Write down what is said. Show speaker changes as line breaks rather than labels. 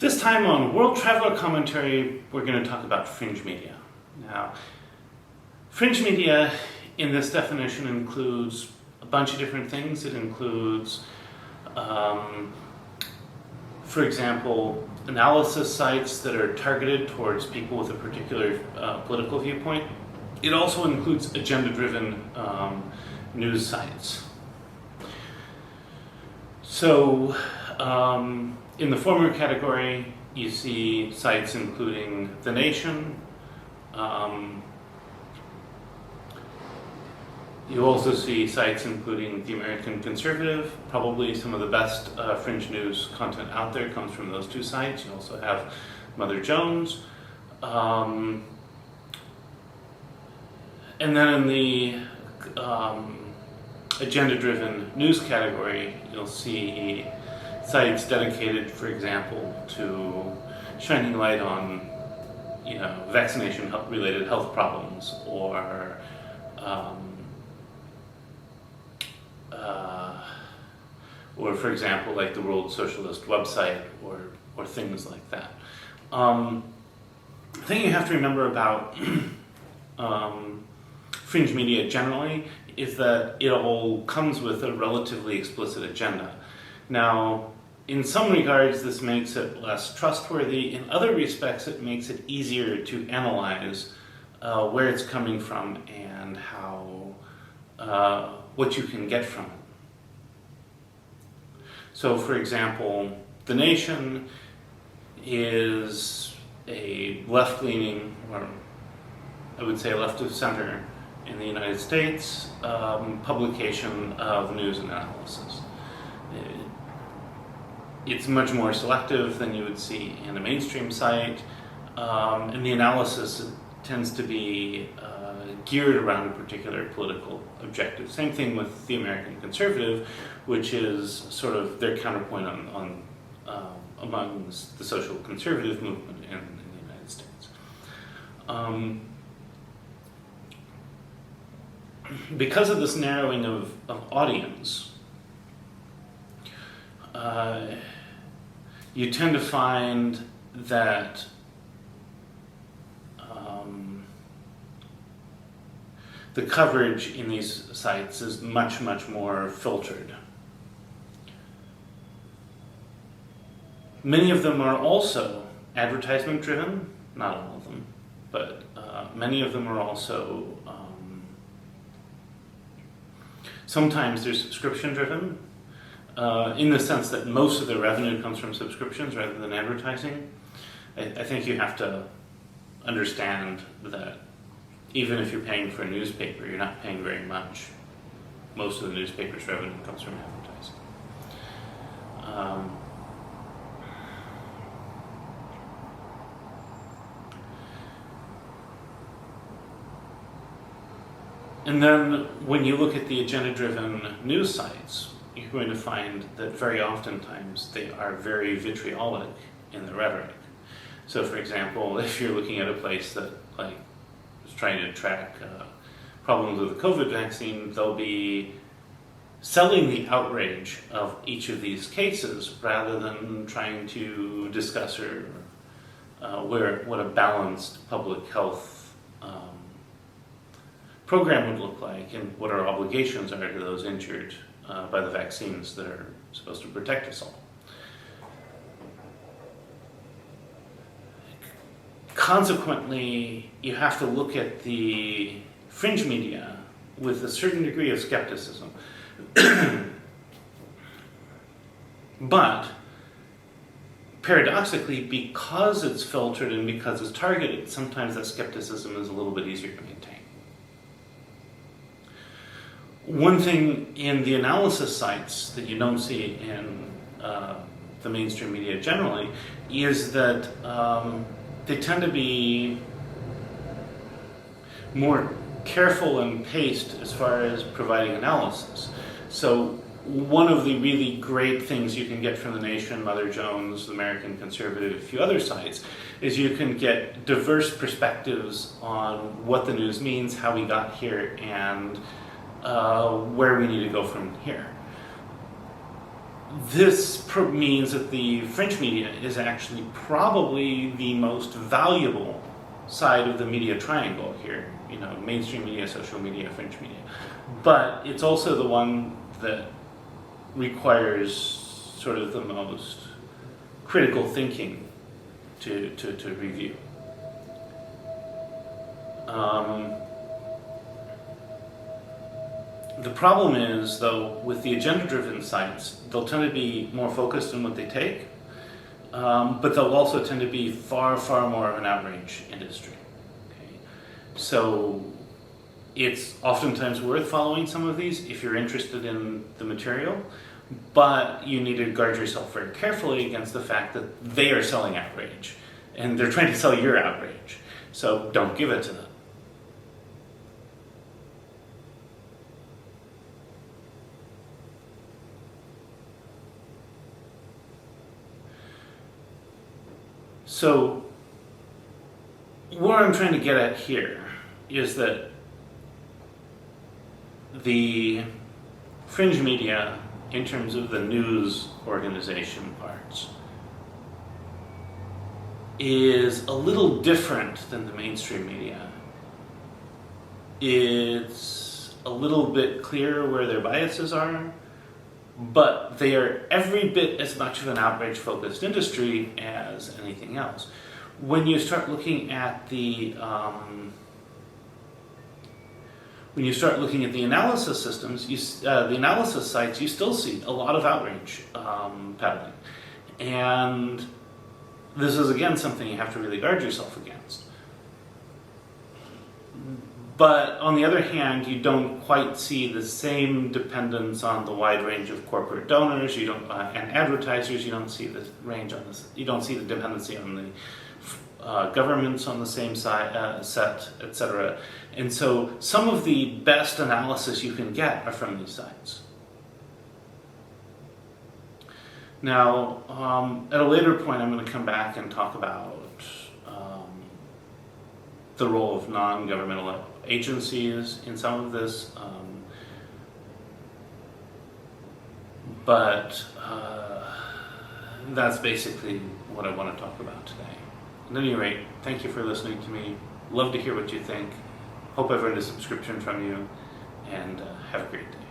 This time on World Traveler Commentary, we're going to talk about fringe media. Now, fringe media in this definition includes a bunch of different things. It includes, for example, analysis sites that are targeted towards people with a particular political viewpoint. It also includes agenda-driven news sites. So, in the former category, you see sites including The Nation. You also see sites including The American Conservative. Probably some of the best fringe news content out there comes from those two sites. You also have Mother Jones. And then in the agenda-driven news category, you'll see sites dedicated, for example, to shining light on, vaccination-related health problems, or for example, like the World Socialist website, or things like that. The thing you have to remember about fringe media generally is that it all comes with a relatively explicit agenda. Now, in some regards, this makes it less trustworthy. In other respects, it makes it easier to analyze where it's coming from and how what you can get from it. So, for example, The Nation is a left-leaning, or I would say left of center in the United States, publication of news and analysis. It's much more selective than you would see in a mainstream site, and the analysis tends to be geared around a particular political objective. Same thing with The American Conservative, which is sort of their counterpoint among the social conservative movement in the United States. Because of this narrowing of audience, you tend to find that the coverage in these sites is much, much more filtered. Many of them are also advertisement driven, not all of them, but many of them are also sometimes they're subscription driven, in the sense that most of the revenue comes from subscriptions rather than advertising. I think you have to understand that even if you're paying for a newspaper, you're not paying very much. Most of the newspaper's revenue comes from advertising. And then when you look at the agenda-driven news sites, you're going to find that very oftentimes they are very vitriolic in the rhetoric. So, for example, if you're looking at a place that is trying to track problems with the COVID vaccine, they'll be selling the outrage of each of these cases rather than trying to discuss what a balanced public health program would look like and what our obligations are to those injured by the vaccines that are supposed to protect us all. Consequently, you have to look at the fringe media with a certain degree of skepticism. But paradoxically, because it's filtered and because it's targeted, sometimes that skepticism is a little bit easier to maintain. One thing in the analysis sites that you don't see in the mainstream media generally is that they tend to be more careful and paced as far as providing analysis. So one of the really great things you can get from The Nation, Mother Jones, The American Conservative, a few other sites, is you can get diverse perspectives on what the news means, how we got here, and where we need to go from here. this means that the Fringe media is actually probably the most valuable side of the media triangle here. You know, mainstream media, social media, Fringe media. But it's also the one that requires sort of the most critical thinking to review. The problem is, though, with the agenda-driven sites, they'll tend to be more focused on what they take, but they'll also tend to be far, far more of an outrage industry. Okay? So it's oftentimes worth following some of these if you're interested in the material, but you need to guard yourself very carefully against the fact that they are selling outrage, and they're trying to sell your outrage. So don't give it to them. So what I'm trying to get at here is that the Fringe media, in terms of the news organization parts, is a little different than the mainstream media. It's a little bit clearer where their biases are, but they are every bit as much of an outrage-focused industry as anything else. When you start looking at the analysis systems, the analysis sites, you still see a lot of outrage peddling, and this is again something you have to really guard yourself against. But on the other hand, you don't quite see the same dependence on the wide range of corporate donors. You don't, and advertisers. You don't see the range on this. You don't see the dependency on the governments on the same side, set, etc. And so, some of the best analysis you can get are from these sites. Now, at a later point, I'm going to come back and talk about the role of non-governmental agencies in some of this, but that's basically what I want to talk about today. At any rate, thank you for listening to me. Love to hear what you think. Hope I've earned a subscription from you, and have a great day.